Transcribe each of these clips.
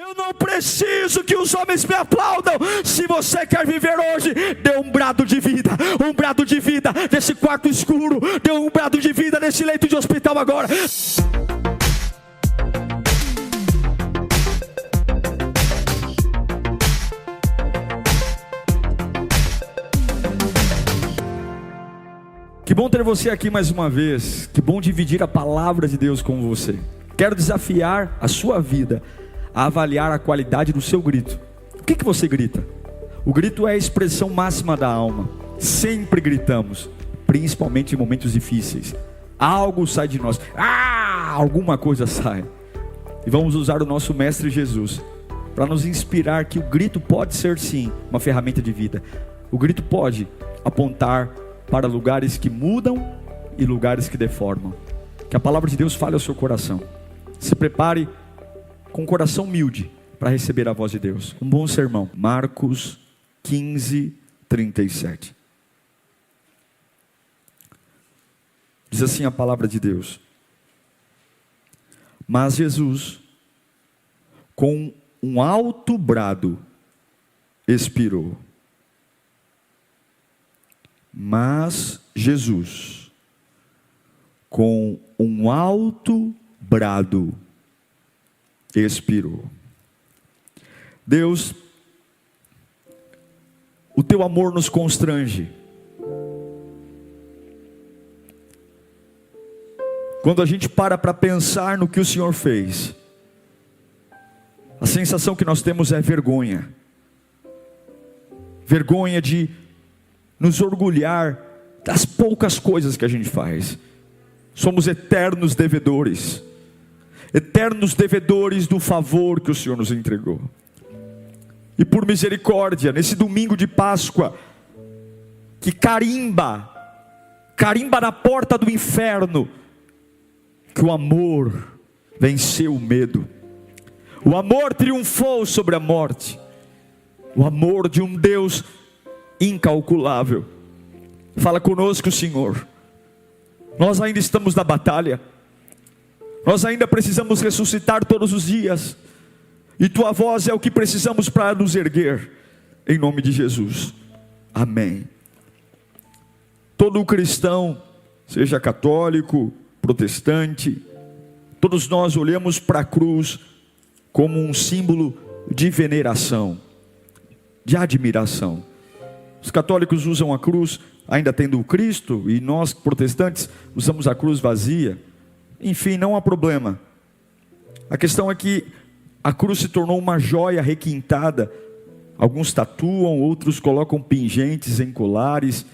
Eu não preciso que os homens me aplaudam. Se você quer viver hoje, dê um brado de vida nesse quarto escuro, dê um brado de vida nesse leito de hospital agora. Que bom ter você aqui mais uma vez. Que bom dividir a palavra de Deus com você. Quero desafiar a sua vida a avaliar a qualidade do seu grito. O que você grita? O grito é a expressão máxima da alma. Sempre gritamos, principalmente em momentos difíceis. Algo sai de nós, alguma coisa sai. E vamos usar o nosso Mestre Jesus para nos inspirar que o grito pode ser sim uma ferramenta de vida. O grito pode apontar para lugares que mudam e lugares que deformam. Que a palavra de Deus fale ao seu coração. Se prepare com um coração humilde para receber a voz de Deus. Um bom sermão. Marcos 15, 37. Diz assim a palavra de Deus: Mas Jesus, com um alto brado, expirou. Mas Jesus, com um alto brado, expirou. Deus, o teu amor nos constrange. Quando a gente para pensar no que o Senhor fez, a sensação que nós temos é vergonha. Vergonha de nos orgulhar das poucas coisas que a gente faz. Somos eternos devedores do favor que o Senhor nos entregou. E por misericórdia, nesse domingo de Páscoa, que carimba na porta do inferno, que o amor venceu o medo, o amor triunfou sobre a morte, o amor de um Deus incalculável. Fala conosco, Senhor. Nós ainda estamos na batalha, nós ainda precisamos ressuscitar todos os dias, e tua voz é o que precisamos para nos erguer, em nome de Jesus, amém. Todo cristão, seja católico, protestante, todos nós olhamos para a cruz como um símbolo de veneração, de admiração. Os católicos usam a cruz ainda tendo o Cristo, e nós protestantes usamos a cruz vazia. Enfim, não há problema. A questão é que a cruz se tornou uma joia requintada. Alguns tatuam, outros colocam pingentes em colares,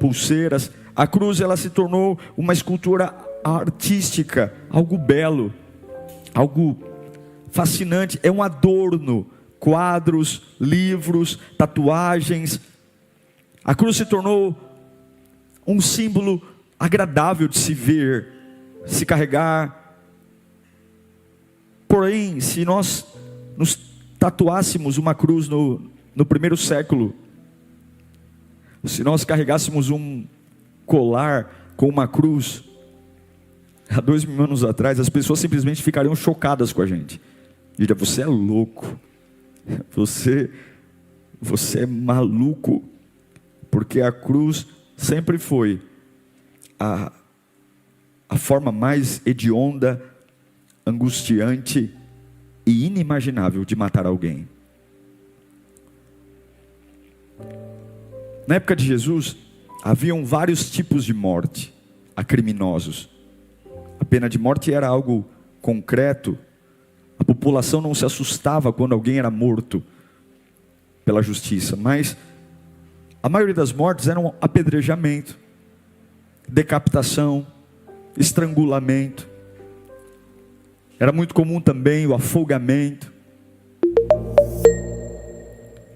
pulseiras. A cruz, ela se tornou uma escultura artística, algo belo, algo fascinante. É um adorno. Quadros, livros, tatuagens. A cruz se tornou um símbolo agradável de se ver, se carregar. Porém, se nós nos tatuássemos uma cruz no primeiro século, se nós carregássemos um colar com uma cruz, há 2000 anos atrás, as pessoas simplesmente ficariam chocadas com a gente. Diriam: você é louco, você é maluco, porque a cruz sempre foi a forma mais hedionda, angustiante e inimaginável de matar alguém. Na época de Jesus, haviam vários tipos de morte a criminosos. A pena de morte era algo concreto. A população não se assustava quando alguém era morto pela justiça, mas a maioria das mortes eram apedrejamento, decapitação, estrangulamento. Era muito comum também o afogamento,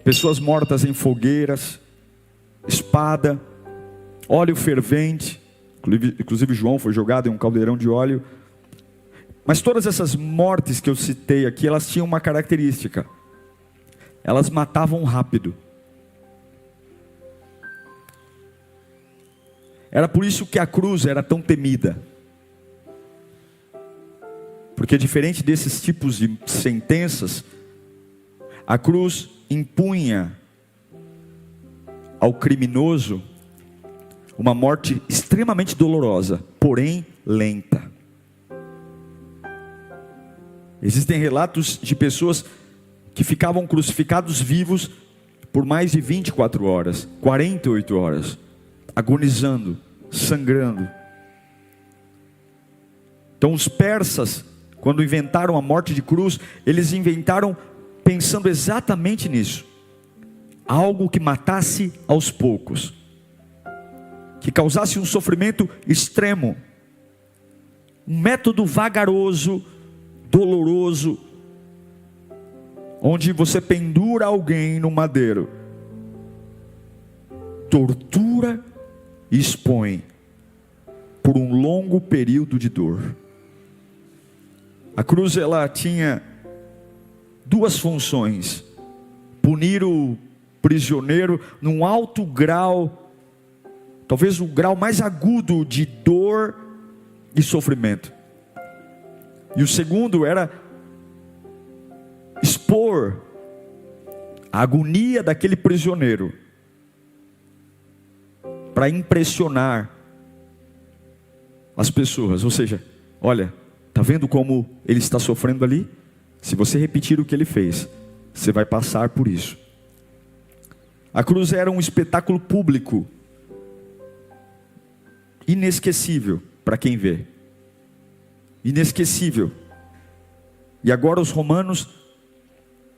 pessoas mortas em fogueiras, espada, óleo fervente. Inclusive João foi jogado em um caldeirão de óleo. Mas todas essas mortes que eu citei aqui, elas tinham uma característica: elas matavam rápido. Era por isso que a cruz era tão temida. Porque diferente desses tipos de sentenças, a cruz impunha ao criminoso uma morte extremamente dolorosa, porém lenta. Existem relatos de pessoas que ficavam crucificados vivos por mais de 24 horas, 48 horas, agonizando, sangrando. Então os persas, quando inventaram a morte de cruz, eles inventaram pensando exatamente nisso. Algo que matasse aos poucos, que causasse um sofrimento extremo, um método vagaroso, doloroso, onde você pendura alguém no madeiro, tortura e expõe por um longo período de dor. A cruz, ela tinha duas funções: punir o prisioneiro num alto grau, talvez o grau mais agudo de dor e sofrimento, e o segundo era expor a agonia daquele prisioneiro, para impressionar as pessoas. Ou seja, olha, está vendo como ele está sofrendo ali? Se você repetir o que ele fez, você vai passar por isso. A cruz era um espetáculo público, inesquecível para quem vê, inesquecível. E agora os romanos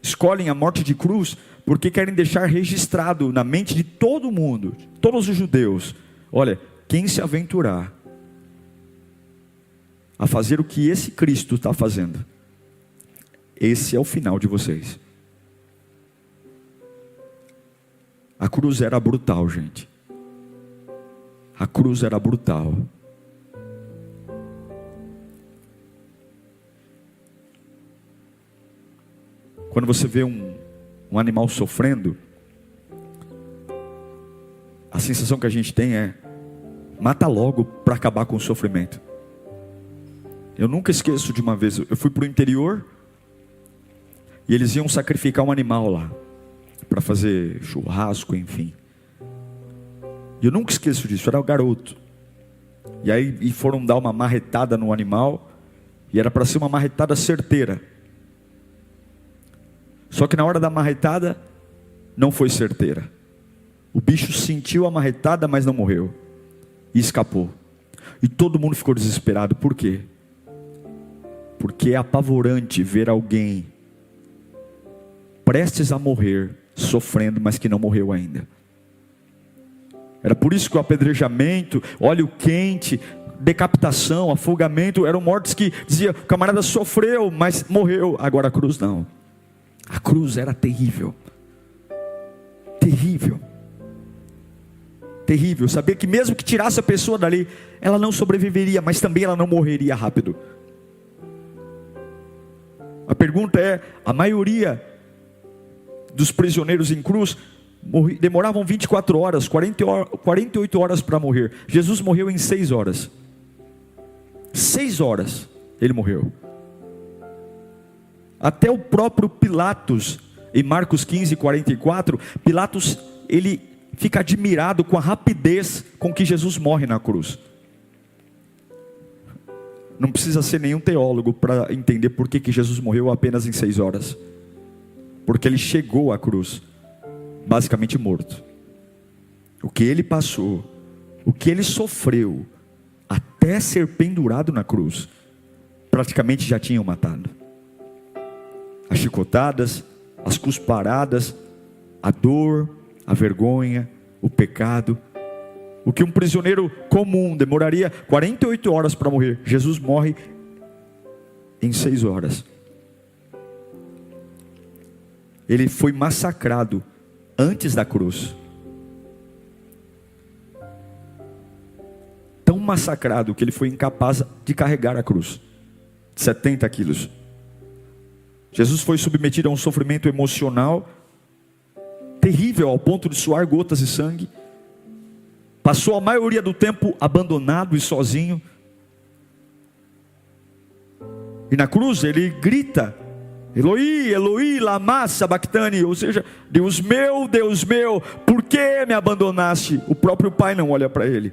escolhem a morte de cruz porque querem deixar registrado na mente de todo mundo, todos os judeus: olha, quem se aventurar a fazer o que esse Cristo está fazendo, esse é o final de vocês. A cruz era brutal, gente. A cruz era brutal. Quando você vê um animal sofrendo, a sensação que a gente tem é: mata logo para acabar com o sofrimento. Eu nunca esqueço de uma vez, eu fui para o interior e eles iam sacrificar um animal lá, para fazer churrasco, enfim. E eu nunca esqueço disso, eu era um garoto. E aí foram dar uma marretada no animal, e era para ser uma marretada certeira. Só que na hora da marretada, não foi certeira. O bicho sentiu a marretada, mas não morreu, e escapou. E todo mundo ficou desesperado. Por quê? Porque é apavorante ver alguém prestes a morrer, sofrendo, mas que não morreu ainda. Era por isso que o apedrejamento, óleo quente, decapitação, afogamento, eram mortes que dizia: o camarada sofreu, mas morreu. Agora a cruz não. A cruz era terrível. Terrível. Terrível. Saber que mesmo que tirasse a pessoa dali, ela não sobreviveria, mas também ela não morreria rápido. A pergunta é: a maioria dos prisioneiros em cruz demoravam 24 horas, 48 horas para morrer. Jesus morreu em 6 horas. 6 horas ele morreu. Até o próprio Pilatos, em Marcos 15, 44, Pilatos, ele fica admirado com a rapidez com que Jesus morre na cruz. Não precisa ser nenhum teólogo para entender por que Jesus morreu apenas em 6 horas. Porque ele chegou à cruz basicamente morto. O que ele passou, o que ele sofreu, até ser pendurado na cruz, praticamente já tinham matado. As chicotadas, as cusparadas, a dor, a vergonha, o pecado. O que um prisioneiro comum demoraria 48 horas para morrer, Jesus morre em 6 horas. Ele foi massacrado antes da cruz. Tão massacrado que ele foi incapaz de carregar a cruz. 70 quilos. Jesus foi submetido a um sofrimento emocional terrível, ao ponto de suar gotas de sangue. Passou a maioria do tempo abandonado e sozinho. E na cruz ele grita: Eloi, Eloi, lama sabachthani, ou seja, Deus meu, por que me abandonaste? O próprio pai não olha para ele.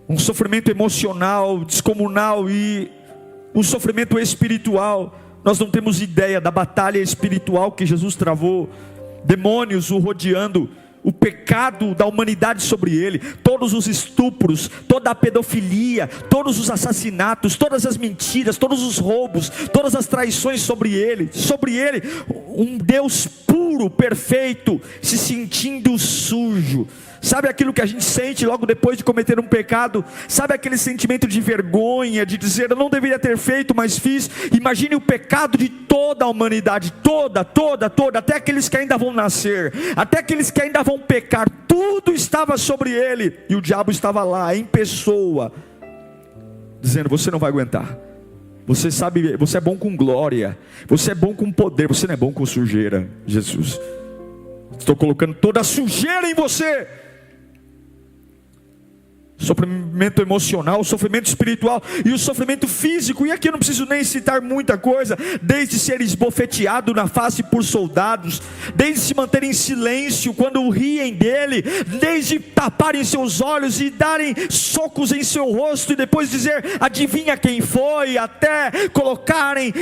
Um sofrimento emocional, descomunal, e um sofrimento espiritual. Nós não temos ideia da batalha espiritual que Jesus travou, demônios o rodeando, o pecado da humanidade sobre ele, todos os estupros, toda a pedofilia, todos os assassinatos, todas as mentiras, todos os roubos, todas as traições sobre ele, um Deus puro, perfeito, se sentindo sujo. Sabe aquilo que a gente sente logo depois de cometer um pecado? Sabe aquele sentimento de vergonha, de dizer: eu não deveria ter feito, mas fiz? Imagine o pecado de toda a humanidade, toda, até aqueles que ainda vão nascer, até aqueles que ainda vão pecar, tudo estava sobre ele, e o diabo estava lá, em pessoa, dizendo: você não vai aguentar, você sabe, você é bom com glória, você é bom com poder, você não é bom com sujeira. Jesus, estou colocando toda a sujeira em você. Sofrimento emocional, sofrimento espiritual e o sofrimento físico. E aqui eu não preciso nem citar muita coisa, desde ser esbofeteado na face por soldados, desde se manter em silêncio quando riem dele, desde taparem seus olhos e darem socos em seu rosto e depois dizer: adivinha quem foi, até colocarem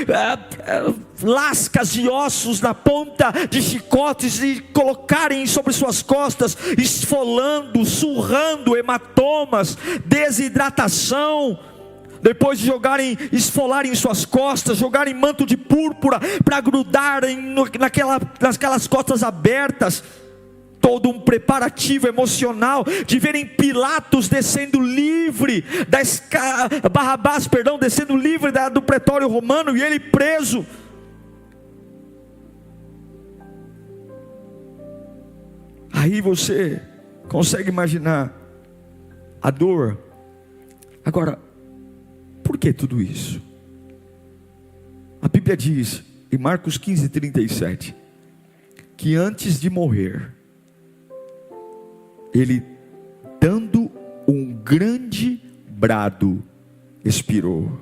lascas de ossos na ponta de chicotes e colocarem sobre suas costas, esfolando, surrando, hematomas, desidratação. Depois de esfolarem suas costas, jogarem manto de púrpura para grudarem naquelas costas abertas. Todo um preparativo emocional de verem Pilatos descendo livre Barrabás, descendo livre do pretório romano, e ele preso. Aí você consegue imaginar a dor. Agora, por que tudo isso? A Bíblia diz em Marcos 15:37 que antes de morrer, ele, dando um grande brado, expirou.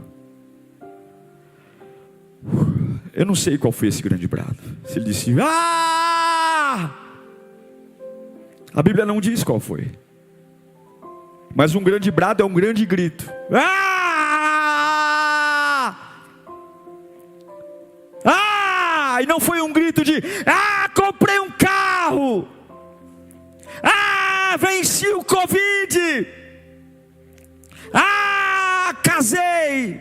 Eu não sei qual foi esse grande brado. Se ele disse: ah! A Bíblia não diz qual foi. Mas um grande brado é um grande grito. Ah! Ah! E não foi um grito de: ah, comprei um carro. Ah, venci o Covid. Ah, casei.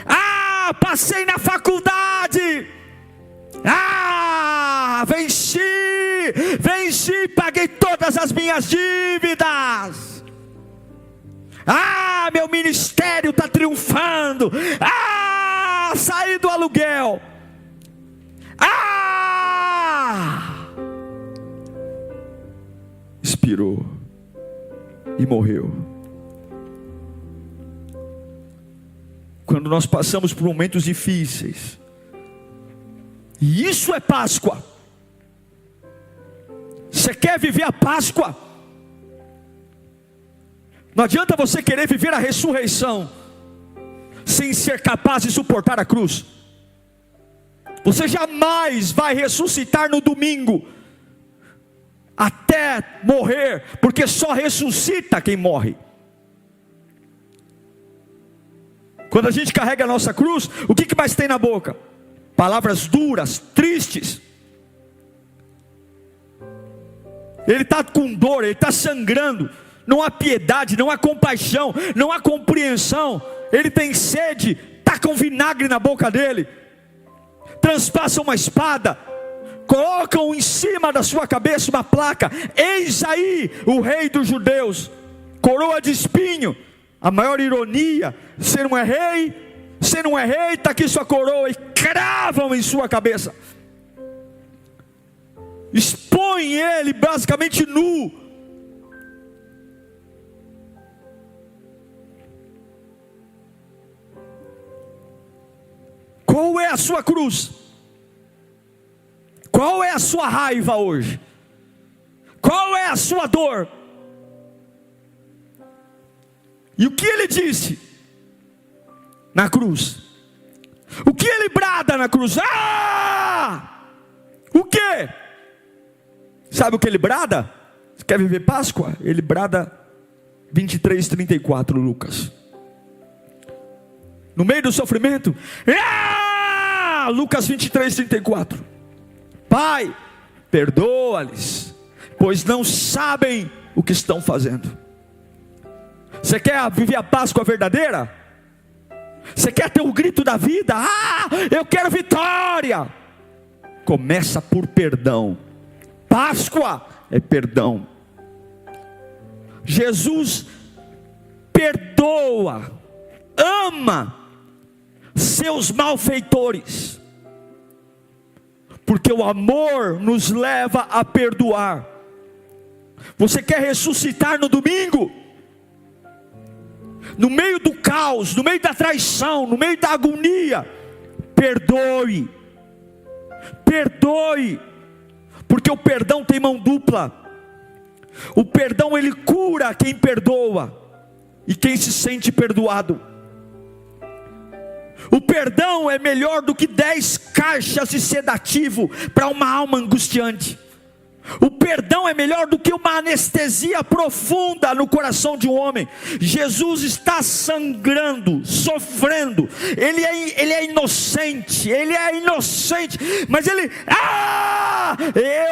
Ah, passei na faculdade. Ah, venci, paguei todas as minhas dívidas. Ah, meu ministério está triunfando. Ah, saí do aluguel. Ah, expirou e morreu. Quando nós passamos por momentos difíceis, e isso é Páscoa. Você quer viver a Páscoa? Não adianta você querer viver a ressurreição sem ser capaz de suportar a cruz. Você jamais vai ressuscitar no domingo até morrer, porque só ressuscita quem morre. Quando a gente carrega a nossa cruz, o que mais tem na boca? Palavras duras, tristes. Ele está com dor, ele está sangrando. Não há piedade, não há compaixão, não há compreensão. Ele tem sede, tacam vinagre na boca dele, transpassam uma espada, colocam em cima da sua cabeça uma placa: eis aí o rei dos judeus, coroa de espinho. A maior ironia: você não é rei, está aqui sua coroa, e cravam em sua cabeça, expõem ele basicamente nu. Qual é a sua cruz? Qual é a sua raiva hoje? Qual é a sua dor? E o que ele disse? na cruz? O que ele brada na cruz? Ah! O que? Sabe o que ele brada? Você quer viver Páscoa? Ele brada 23:34, Lucas. No meio do sofrimento, Lucas 23:34. Pai, perdoa-lhes, pois não sabem o que estão fazendo. Você quer viver a Páscoa verdadeira? Você quer ter o grito da vida? Eu quero vitória. Começa por perdão. Páscoa é perdão. Jesus perdoa, ama seus malfeitores, porque o amor nos leva a perdoar. Você quer ressuscitar no domingo? No meio do caos, no meio da traição, no meio da agonia, perdoe. Perdoe, porque o perdão tem mão dupla. O perdão, ele cura quem perdoa e quem se sente perdoado. O perdão é melhor do que 10 caixas de sedativo para uma alma angustiante. O perdão é melhor do que uma anestesia profunda no coração de um homem. Jesus está sangrando, sofrendo. Ele é inocente, mas ele,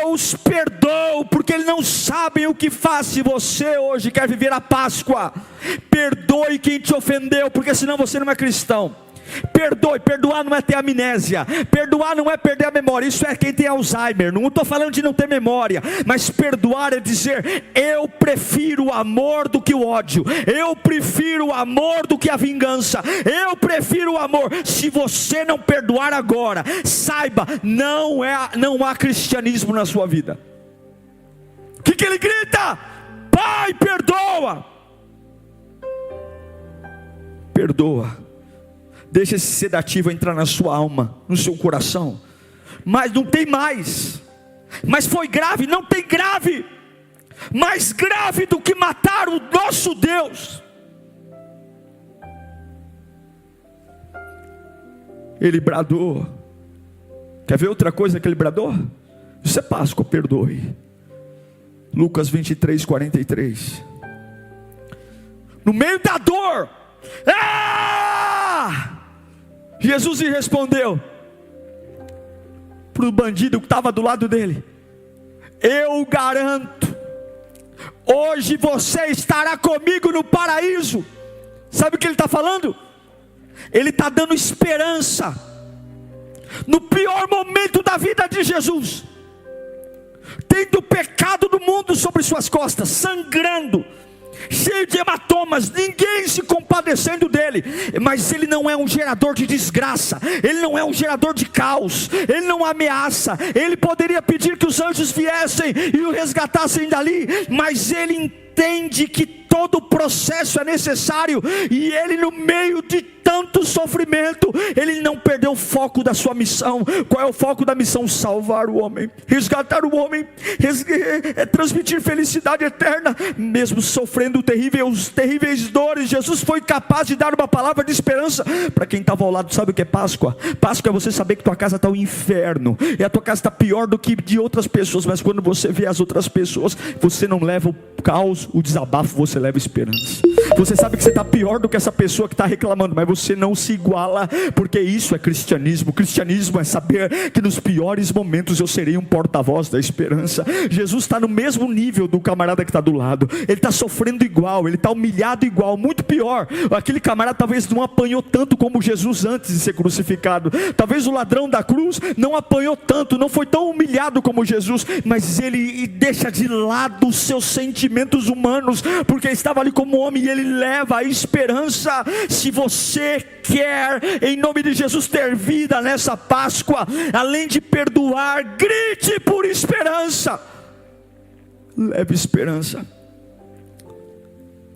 eu os perdoo, porque eles não sabem o que faz. Se você hoje quer viver a Páscoa, perdoe quem te ofendeu, porque senão você não é cristão. Perdoe. Perdoar não é ter amnésia, perdoar não é perder a memória, isso é quem tem Alzheimer. Não estou falando de não ter memória, mas perdoar é dizer: eu prefiro o amor do que o ódio, eu prefiro o amor do que a vingança, eu prefiro o amor. Se você não perdoar agora, saiba, não há cristianismo na sua vida. O que ele grita? Pai, perdoa. Perdoa. Deixa esse sedativo entrar na sua alma, no seu coração. Mas não tem mais. Mas foi grave, não tem grave. Mais grave do que matar o nosso Deus. Ele bradou. Quer ver outra coisa que ele bradou? Isso é Páscoa, perdoe. Lucas 23:43. No meio da dor, Jesus lhe respondeu para o bandido que estava do lado dele: eu garanto, hoje você estará comigo no paraíso. Sabe o que ele está falando? Ele está dando esperança. No pior momento da vida de Jesus, tendo o pecado do mundo sobre suas costas, sangrando, cheio de hematomas, ninguém se compadecendo dele. Mas ele não é um gerador de desgraça, ele não é um gerador de caos, ele não ameaça. Ele poderia pedir que os anjos viessem e o resgatassem dali, mas ele entende que todo o processo é necessário, e ele, no meio de tanto sofrimento, ele não perdeu o foco da sua missão. Qual é o foco da missão? Salvar o homem, resgatar o homem, transmitir felicidade eterna. Mesmo sofrendo terríveis dores, Jesus foi capaz de dar uma palavra de esperança para quem estava ao lado. Sabe o que é Páscoa? Páscoa é você saber que tua casa está um inferno, e a tua casa está pior do que de outras pessoas, mas quando você vê as outras pessoas, você não leva o caos, o desabafo, você leva esperança. Você sabe que você está pior do que essa pessoa que está reclamando, mas você não se iguala, porque isso é cristianismo. Cristianismo é saber que nos piores momentos eu serei um porta-voz da esperança. Jesus está no mesmo nível do camarada que está do lado. Ele está sofrendo igual, ele está humilhado igual, muito pior. Aquele camarada talvez não apanhou tanto como Jesus antes de ser crucificado. Talvez o ladrão da cruz não apanhou tanto, não foi tão humilhado como Jesus, mas ele deixa de lado os seus sentimentos humanos, porque estava ali como homem, e ele leva a esperança. Se você quer, em nome de Jesus, ter vida nessa Páscoa, além de perdoar, grite por esperança. Leve esperança.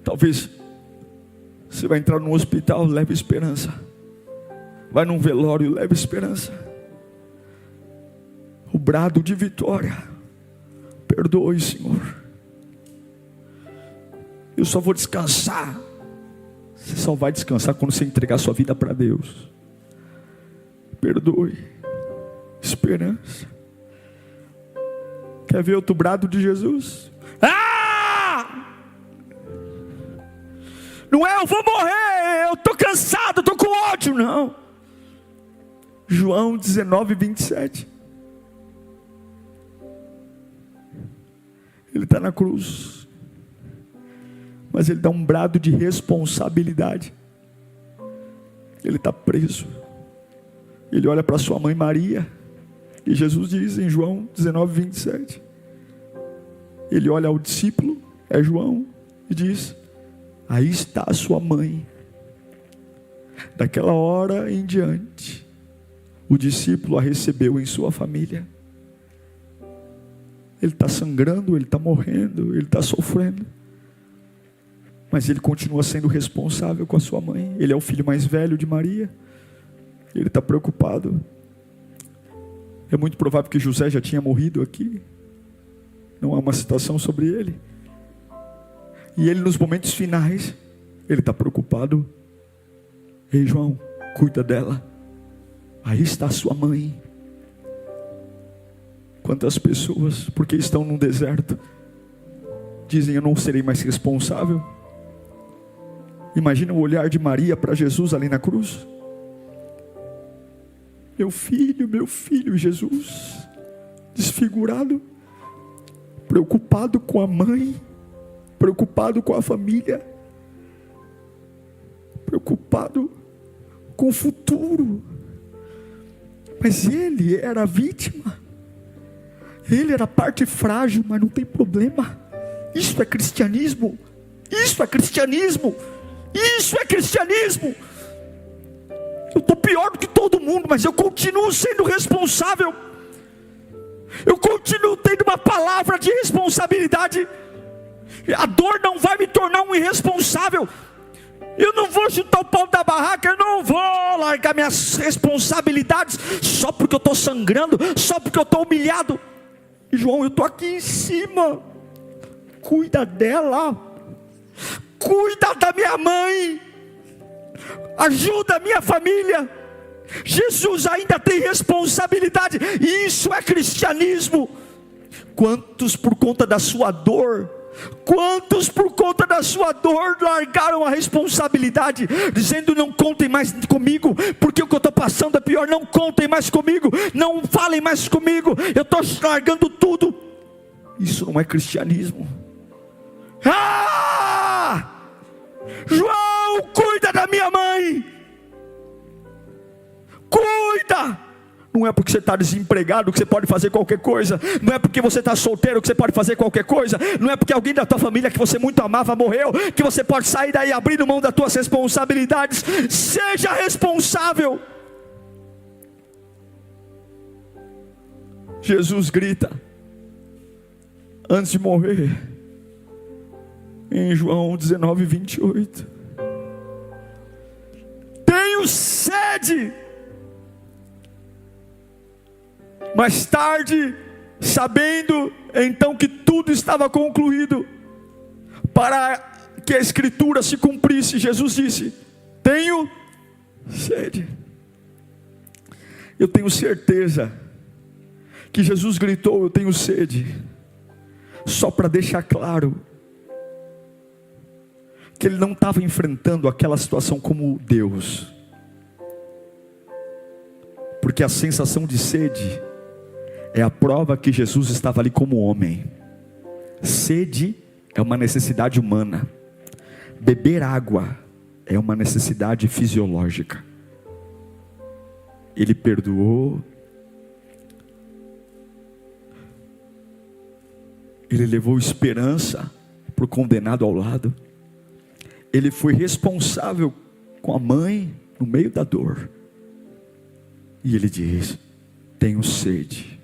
Talvez você vai entrar num hospital, leve esperança. Vai num velório, leve esperança. O brado de vitória: perdoe, Senhor. Eu só vou descansar Você só vai descansar quando você entregar sua vida para Deus. Perdoe. Esperança. Quer ver outro brado de Jesus? Ah! Não é eu vou morrer, eu estou cansado, estou com ódio, não. João 19, 27. Ele está na cruz, mas ele dá um brado de responsabilidade. Ele está preso. Ele olha para sua mãe Maria, e Jesus diz em João 19, 27, ele olha ao discípulo, é João, e diz: aí está a sua mãe. Daquela hora em diante, o discípulo a recebeu em sua família. Ele está sangrando, ele está morrendo, ele está sofrendo, mas ele continua sendo responsável com a sua mãe. Ele é o filho mais velho de Maria. Ele está preocupado. É muito provável que José já tinha morrido aqui. Não há uma citação sobre ele. E ele, nos momentos finais, ele está preocupado. Ei, João, cuida dela. Aí está a sua mãe. Quantas pessoas, porque estão num deserto, dizem: eu não serei mais responsável. Imagina o olhar de Maria para Jesus ali na cruz. Meu filho, Jesus, desfigurado, preocupado com a mãe, preocupado com a família, preocupado com o futuro. Mas ele era a vítima, ele era a parte frágil, mas não tem problema. Isso é cristianismo, isso é cristianismo, isso é cristianismo. Eu estou pior do que todo mundo, mas eu continuo sendo responsável. Eu continuo tendo uma palavra de responsabilidade. A dor não vai me tornar um irresponsável. Eu não vou chutar o pau da barraca, eu não vou largar minhas responsabilidades só porque eu estou sangrando, só porque eu estou humilhado. E João, eu estou aqui em cima. Cuida dela, cuida da minha mãe, ajuda a minha família. Jesus ainda tem responsabilidade, e isso é cristianismo. Quantos por conta da sua dor, largaram a responsabilidade, dizendo: não contem mais comigo, porque o que eu estou passando é pior, não contem mais comigo, não falem mais comigo, eu estou largando tudo. Isso não é cristianismo. João, cuida da minha mãe, cuida. Não é porque você está desempregado que você pode fazer qualquer coisa. Não é porque você está solteiro que você pode fazer qualquer coisa. Não é porque alguém da tua família que você muito amava morreu que você pode sair daí abrindo mão das tuas responsabilidades. Seja responsável. Jesus grita antes de morrer em João 19, 28: tenho sede. Mais tarde, sabendo então que tudo estava concluído, para que a escritura se cumprisse, Jesus disse: tenho sede. Eu tenho certeza que Jesus gritou: eu tenho sede, só para deixar claro que ele não estava enfrentando aquela situação como Deus, porque a sensação de sede é a prova que Jesus estava ali como homem. Sede é uma necessidade humana. Beber água é uma necessidade fisiológica. Ele perdoou. Ele levou esperança para o condenado ao lado. Ele foi responsável com a mãe no meio da dor. E ele diz: tenho sede,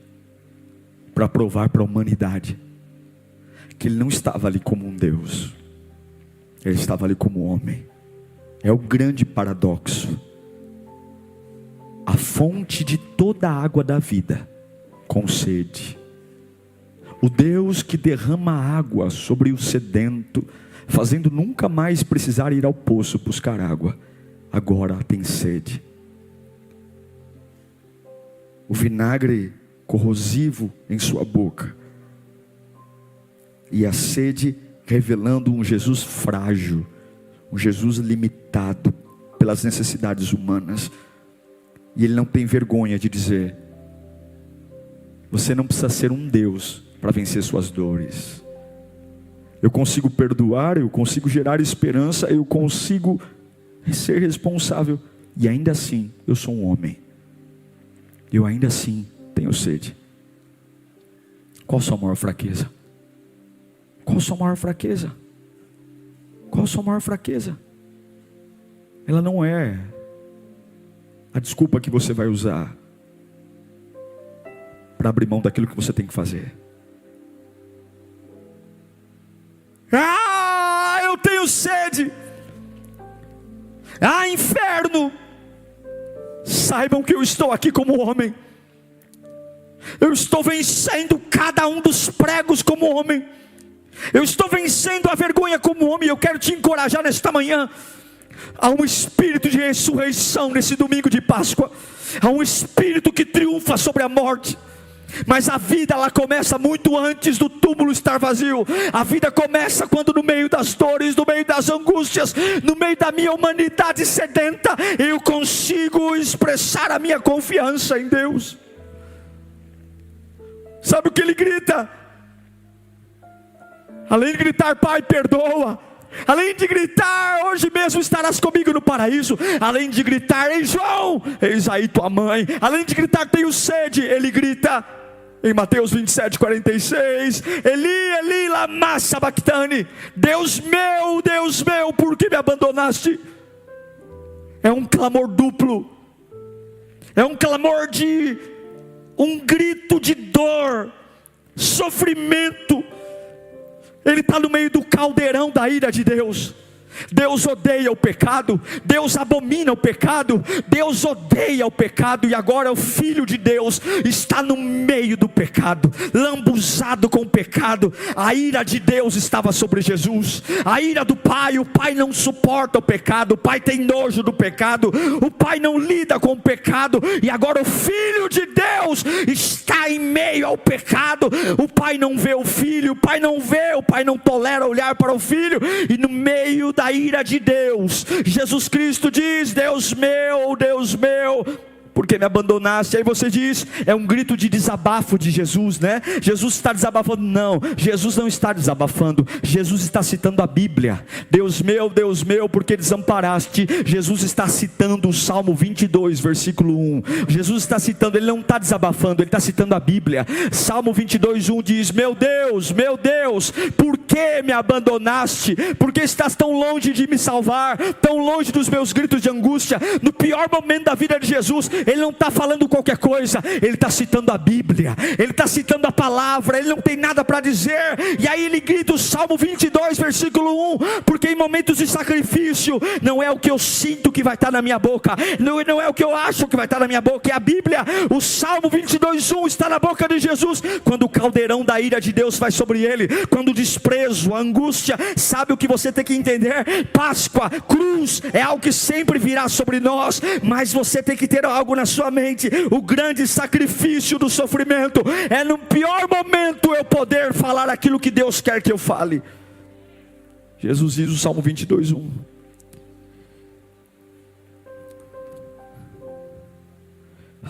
para provar para a humanidade que ele não estava ali como um Deus, ele estava ali como homem. É o grande paradoxo. A fonte de toda a água da vida, com sede. O Deus que derrama água sobre o sedento, fazendo nunca mais precisar ir ao poço buscar água, agora tem sede. O vinagre corrosivo em sua boca, e a sede revelando um Jesus frágil, um Jesus limitado pelas necessidades humanas. E ele não tem vergonha de dizer: você não precisa ser um Deus para vencer suas dores. Eu consigo perdoar, eu consigo gerar esperança, eu consigo ser responsável, e ainda assim eu sou um homem. Eu ainda assim tenho sede. Qual a sua maior fraqueza? Qual a sua maior fraqueza? Qual a sua maior fraqueza? Ela não é a desculpa que você vai usar para abrir mão daquilo que você tem que fazer. Ah, eu tenho sede. Ah, inferno, saibam que eu estou aqui como homem. Eu estou vencendo cada um dos pregos como homem. Eu estou vencendo a vergonha como homem. Eu quero te encorajar nesta manhã. Há um espírito de ressurreição nesse domingo de Páscoa. Há um espírito que triunfa sobre a morte. Mas a vida, ela começa muito antes do túmulo estar vazio. A vida começa quando, no meio das dores, no meio das angústias, no meio da minha humanidade sedenta, eu consigo expressar a minha confiança em Deus. Sabe o que ele grita? Além de gritar: Pai, perdoa. Além de gritar: hoje mesmo estarás comigo no paraíso. Além de gritar: Ei, João, eis aí tua mãe. Além de gritar: tenho sede, ele grita em Mateus 27:46, Eli, Eli, lama sabachthani. Deus meu, por que me abandonaste? É um clamor duplo. É um clamor de um grito de dor, sofrimento. Ele está no meio do caldeirão da ira de Deus. Deus odeia o pecado, Deus abomina o pecado, Deus odeia o pecado. E agora o Filho de Deus está no meio do pecado, lambuzado com o pecado. A ira de Deus estava sobre Jesus, a ira do Pai. O Pai não suporta o pecado, o Pai tem nojo do pecado, o Pai não lida com o pecado. E agora o Filho de Deus está em meio ao pecado. O Pai não vê o Filho, o Pai não vê, o Pai não tolera olhar para o Filho. E no meio da ira de Deus, Jesus Cristo diz: Deus meu, por que me abandonaste? Aí você diz, é um grito de desabafo de Jesus, né? Jesus está desabafando. Não, Jesus não está desabafando. Jesus está citando a Bíblia. Deus meu, por que desamparaste? Jesus está citando o Salmo 22, versículo 1. Jesus está citando, ele não está desabafando, ele está citando a Bíblia. Salmo 22, 1 diz: meu Deus, por que me abandonaste? Por que estás tão longe de me salvar? Tão longe dos meus gritos de angústia? No pior momento da vida de Jesus, ele não está falando qualquer coisa, ele está citando a Bíblia, ele está citando a palavra, ele não tem nada para dizer. E aí ele grita o Salmo 22, versículo 1, porque em momentos de sacrifício, não é o que eu sinto que vai estar na minha boca, não é o que eu acho que vai estar na minha boca, é a Bíblia. O Salmo 22, 1 está na boca de Jesus. Quando o caldeirão da ira de Deus vai sobre ele, quando o desprezo, a angústia, sabe o que você tem que entender? Páscoa, cruz, é algo que sempre virá sobre nós, mas você tem que ter algo na sua mente. O grande sacrifício do sofrimento é no pior momento eu poder falar aquilo que Deus quer que eu fale. Jesus diz o Salmo 22, 1.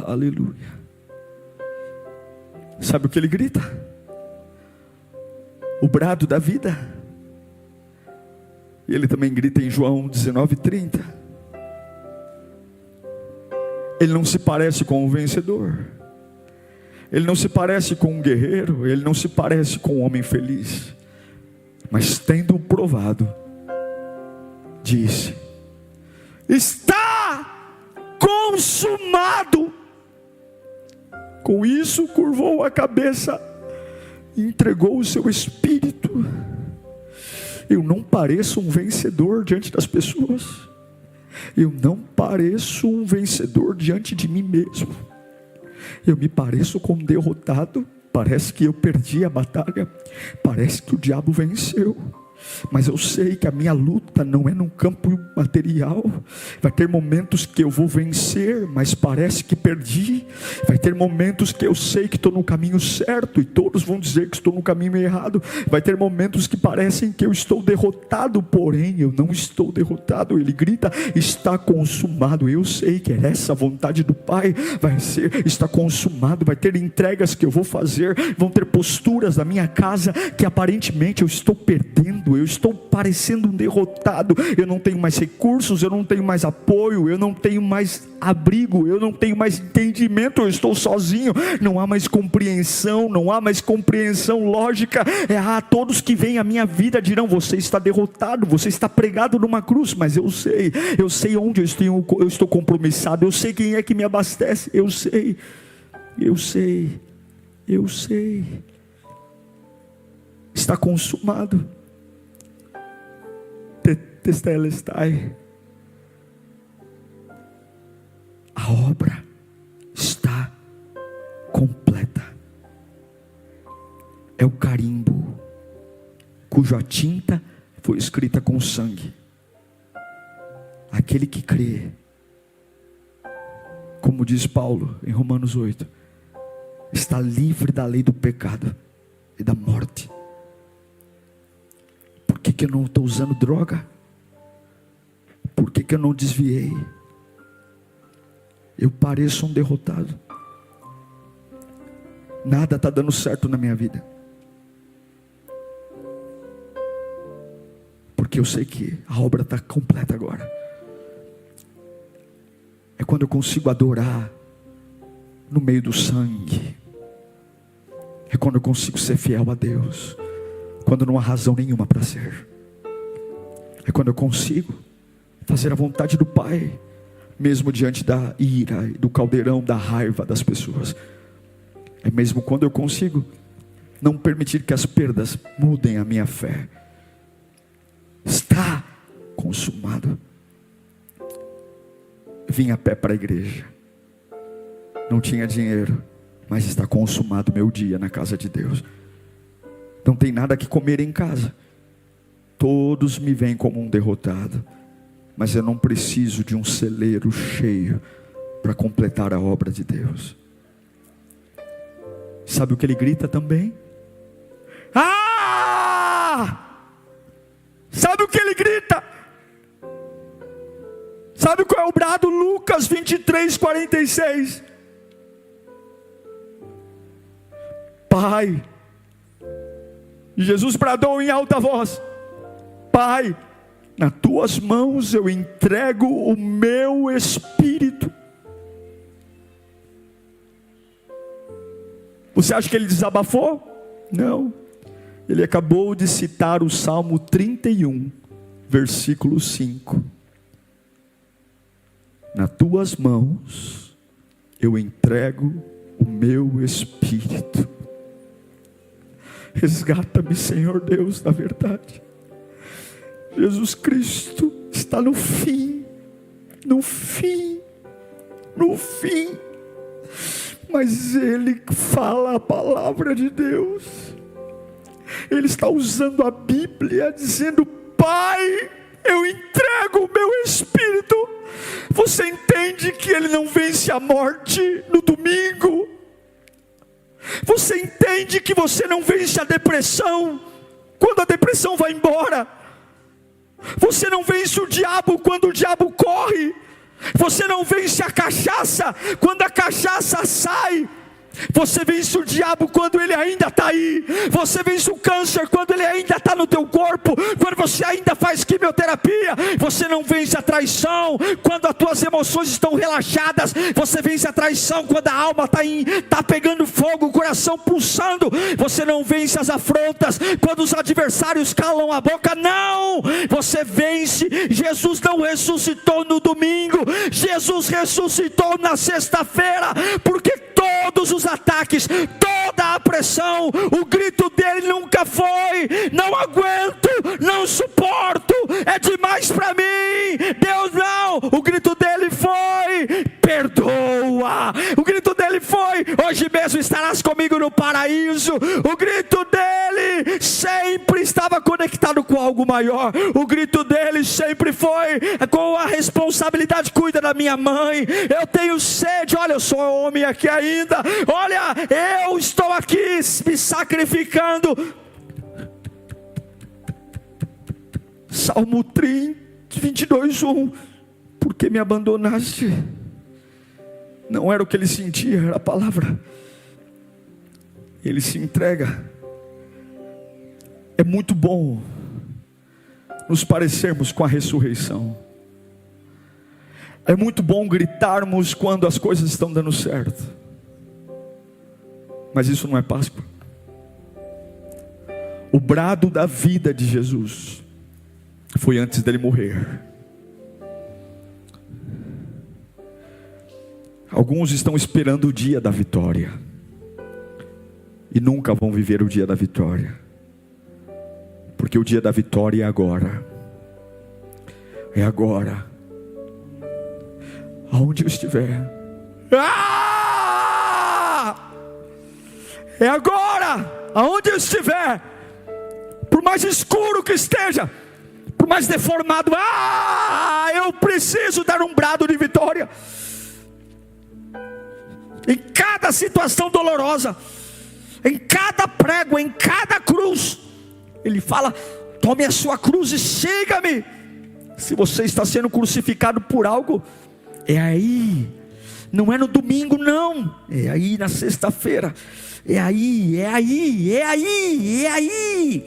Aleluia. Sabe o que ele grita? O brado da vida. E ele também grita em João 19:30. Ele não se parece com um vencedor, ele não se parece com um guerreiro, ele não se parece com um homem feliz, mas tendo provado, disse: está consumado. Com isso curvou a cabeça e entregou o seu espírito. Eu não pareço um vencedor diante das pessoas, eu não pareço um vencedor diante de mim mesmo, eu me pareço com um derrotado Parece que eu perdi a batalha, parece que o diabo venceu, mas eu sei que a minha luta não é num campo material. Vai ter momentos que eu vou vencer, mas parece que perdi. Vai ter momentos que eu sei que estou no caminho certo, e todos vão dizer que estou no caminho errado. Vai ter momentos que parecem que eu estou derrotado, porém eu não estou derrotado. Ele grita: está consumado. Eu sei que é essa a vontade do Pai. Vai ser, está consumado. Vai ter entregas que eu vou fazer, vão ter posturas na minha casa que aparentemente eu estou perdendo, eu estou parecendo um derrotado. Eu não tenho mais recursos, eu não tenho mais apoio, eu não tenho mais abrigo, eu não tenho mais entendimento, eu estou sozinho. Não há mais compreensão, não há mais compreensão lógica. Todos que vêm à minha vida dirão: você está derrotado, você está pregado numa cruz. Mas eu sei onde eu estou compromissado, eu sei quem é que me abastece, eu sei. Está consumado. Tetelestai. A obra está completa. É o carimbo cuja tinta foi escrita com sangue. Aquele que crê, como diz Paulo em Romanos 8, está livre da lei do pecado e da morte. Por que eu não estou usando droga? Por que eu não desviei? Eu pareço um derrotado. Nada está dando certo na minha vida. Porque eu sei que a obra está completa agora. É quando eu consigo adorar no meio do sangue. É quando eu consigo ser fiel a Deus, quando não há razão nenhuma para ser. É quando eu consigo fazer a vontade do Pai, mesmo diante da ira, do caldeirão da raiva das pessoas. É mesmo quando eu consigo não permitir que as perdas mudem a minha fé. Está consumado. Vim a pé para a igreja, não tinha dinheiro, mas está consumado meu dia na casa de Deus. Não tem nada que comer em casa. Todos me veem como um derrotado, mas eu não preciso de um celeiro cheio para completar a obra de Deus. Sabe o que ele grita também? Sabe o que ele grita? Sabe qual é o brado? Lucas 23:46. Pai, Jesus bradou em alta voz: Pai, nas tuas mãos eu entrego o meu espírito. Você acha que ele desabafou? Não. Ele acabou de citar o Salmo 31, versículo 5. Nas tuas mãos eu entrego o meu espírito. Resgata-me, Senhor Deus, da verdade. Jesus Cristo está no fim. Mas Ele fala a palavra de Deus. Ele está usando a Bíblia, dizendo: Pai, eu entrego o meu espírito. Você entende que Ele não vence a morte no domingo? Você entende que você não vence a depressão quando a depressão vai embora? Você não vence o diabo quando o diabo corre? Você não vence a cachaça quando a cachaça sai? Você vence o diabo quando ele ainda está aí. Você vence o câncer quando ele ainda está no teu corpo, quando você ainda faz quimioterapia. Você não vence a traição quando as tuas emoções estão relaxadas. Você vence a traição quando a alma está pegando fogo, o coração pulsando. Você não vence as afrontas quando os adversários calam a boca. Não, você vence. Jesus não ressuscitou no domingo, Jesus ressuscitou na sexta-feira, porque todos os ataques, toda a pressão. O grito dele nunca foi: não aguento, não suporto, é demais para mim, Deus não. O grito dele foi: perdoa. O grito dele foi: hoje mesmo estarás comigo no paraíso. O grito dele sempre estava conectado com algo maior. O grito dele sempre foi com a responsabilidade: cuida da minha mãe, eu tenho sede, olha, eu sou homem aqui ainda, olha, eu estou aqui me sacrificando. Salmo 22:1. Por que me abandonaste? Não era o que ele sentia, era a palavra. Ele se entrega. É muito bom nos parecermos com a ressurreição. É muito bom gritarmos quando as coisas estão dando certo. Mas isso não é Páscoa. O brado da vida de Jesus foi antes dele morrer. Alguns estão esperando o dia da vitória e nunca vão viver o dia da vitória, porque o dia da vitória é agora. É agora. Aonde eu estiver. É agora. Aonde eu estiver. Por mais escuro que esteja, por mais deformado, eu preciso dar um brado de vitória. Em cada situação dolorosa, em cada prego, em cada cruz, ele fala: tome a sua cruz e siga-me. Se você está sendo crucificado por algo, é aí. Não é no domingo não, é aí na sexta-feira. É aí, é aí, é aí, é aí.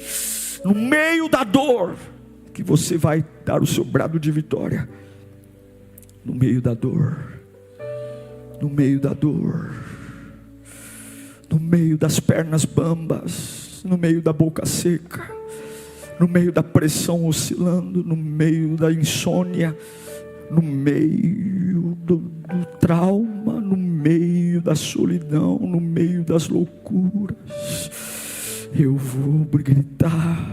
No meio da dor que você vai dar o seu brado de vitória. No meio da dor. No meio da dor. No meio das pernas bambas. No meio da boca seca. No meio da pressão oscilando. No meio da insônia. No meio do trauma. No meio da solidão. No meio das loucuras. Eu vou gritar.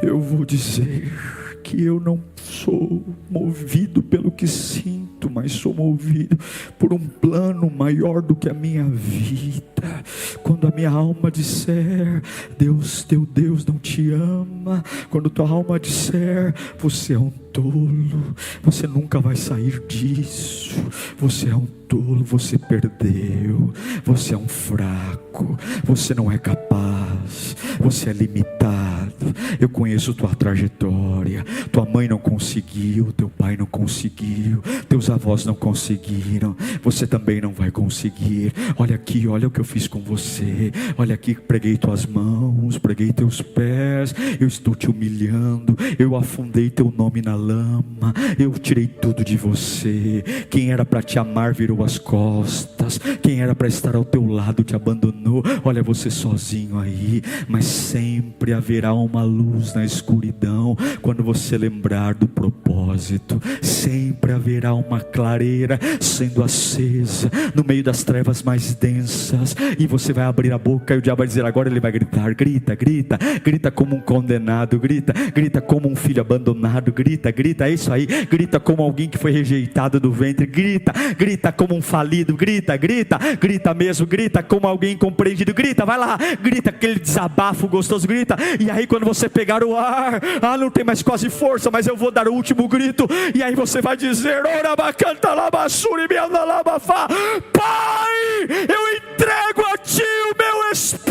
Eu vou dizer que eu não sou movido pelo que sinto, mas sou movido por um plano maior do que a minha vida. Quando a minha alma disser: Deus, teu Deus não te ama. Quando tua alma disser: você é um tolo, você nunca vai sair disso. Você é um tolo, você perdeu. Você é um fraco, você não é capaz, você é limitado. Eu conheço tua trajetória. Tua mãe não conseguiu, teu pai não conseguiu, teus avós não conseguiram, você também não vai conseguir. Olha aqui, olha o que eu fiz com você. Olha aqui, preguei tuas mãos, preguei teus pés. Eu estou te humilhando. Eu afundei teu nome na lama. Eu tirei tudo de você. Quem era para te amar virou as costas. Quem era para estar ao teu lado te abandonou. Olha você sozinho aí, mas sempre haverá uma luz na escuridão. Quando você lembrar do propósito, sempre haverá uma clareira sendo acesa no meio das trevas mais densas. E você vai abrir a boca e o diabo vai dizer: agora ele vai gritar. Grita, grita, grita como um condenado. Grita, grita como um filho abandonado. Grita, grita, é isso aí. Grita como alguém que foi rejeitado do ventre. Grita, grita como um falido. Grita, grita, grita mesmo. Grita como alguém incompreendido. Grita, vai lá, grita aquele desabafo gostoso. Grita, e aí quando você pegar o ar, não tem mais quase força, mas eu vou dar o último grito. E aí você vai dizer: Pai, eu entrego a ti o meu espírito.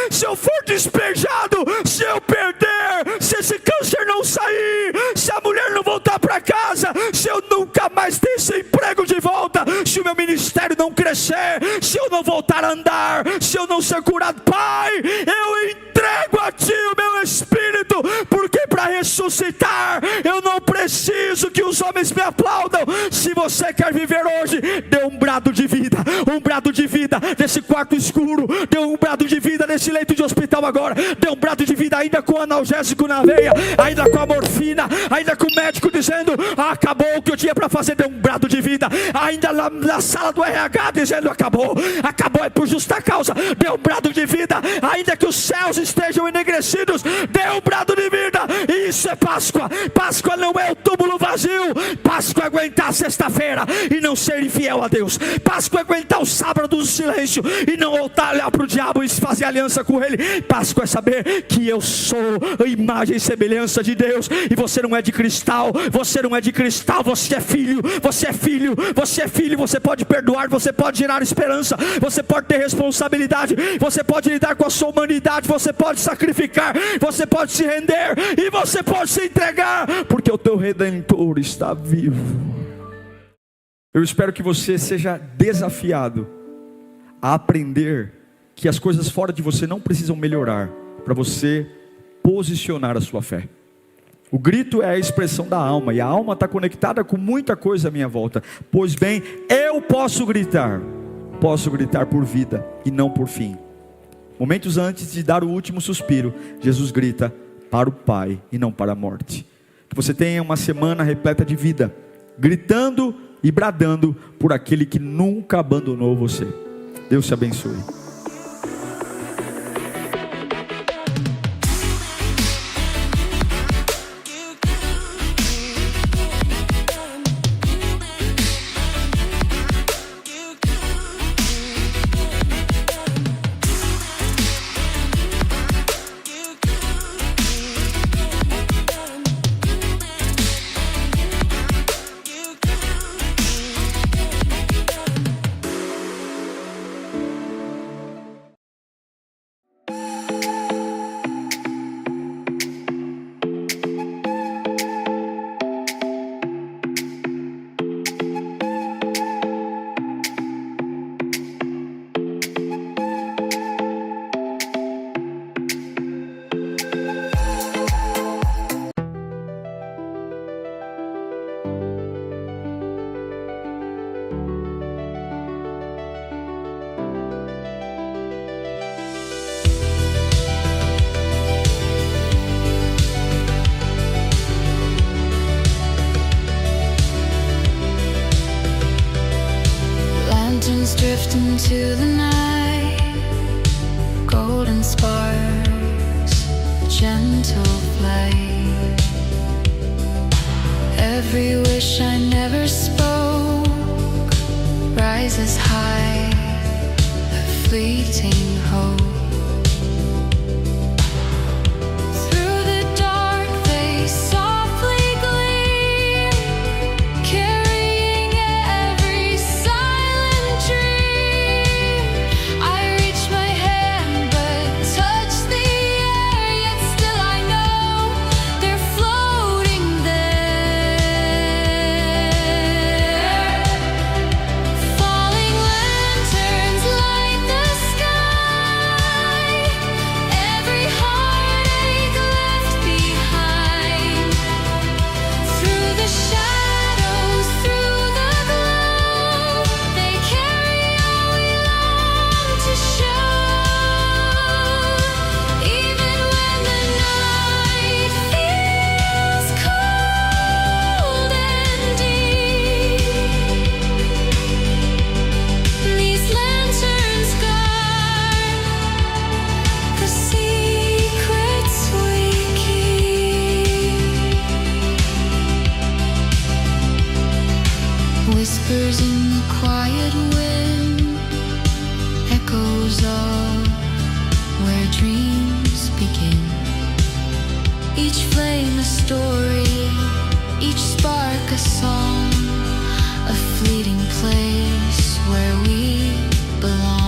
Se eu for despejado, se eu perder, se esse câncer não sair, se a mulher não voltar para casa, se eu nunca mais ter esse emprego de volta, se o meu ministério não crescer, se eu não voltar a andar, se eu não ser curado, Pai, eu entrego a ti o meu espírito. Espírito, porque para ressuscitar eu não preciso que os homens me aplaudam. Se você quer viver hoje, dê um brado de vida nesse quarto escuro, dê um brado de vida nesse leito de hospital agora, dê um brado de vida ainda com o analgésico na veia, ainda com a morfina, ainda com o médico dizendo, acabou o que eu tinha para fazer, dê um brado de vida, ainda na sala do RH dizendo, acabou, é por justa causa, dê um brado de vida, ainda que os céus estejam enegrecidos, dê um brado de vida. Isso é Páscoa. Páscoa não é o túmulo vazio. Páscoa é aguentar a sexta-feira e não ser infiel a Deus. Páscoa é aguentar o sábado do silêncio e não voltar a olhar para o diabo e fazer aliança com ele. Páscoa é saber que eu sou a imagem e semelhança de Deus, e você não é de cristal, você não é de cristal, você é filho, você é filho, você é filho. Você pode perdoar, você pode gerar esperança, você pode ter responsabilidade, você pode lidar com a sua humanidade, você pode sacrificar, você pode se render e você pode se entregar, porque o teu Redentor está vivo. Eu espero que você seja desafiado a aprender que as coisas fora de você não precisam melhorar para você posicionar a sua fé. O grito é a expressão da alma, e a alma está conectada com muita coisa à minha volta. Pois bem, eu posso gritar por vida e não por fim. Momentos antes de dar o último suspiro, Jesus grita para o Pai e não para a morte. Que você tenha uma semana repleta de vida, gritando e bradando por aquele que nunca abandonou você. Deus te abençoe. Drift into the night, golden sparks, gentle flight. Every wish I never spoke rises high, a fleeting hope. Whispers in the quiet wind, echoes of where dreams begin. Each flame a story, each spark a song, a fleeting place where we belong.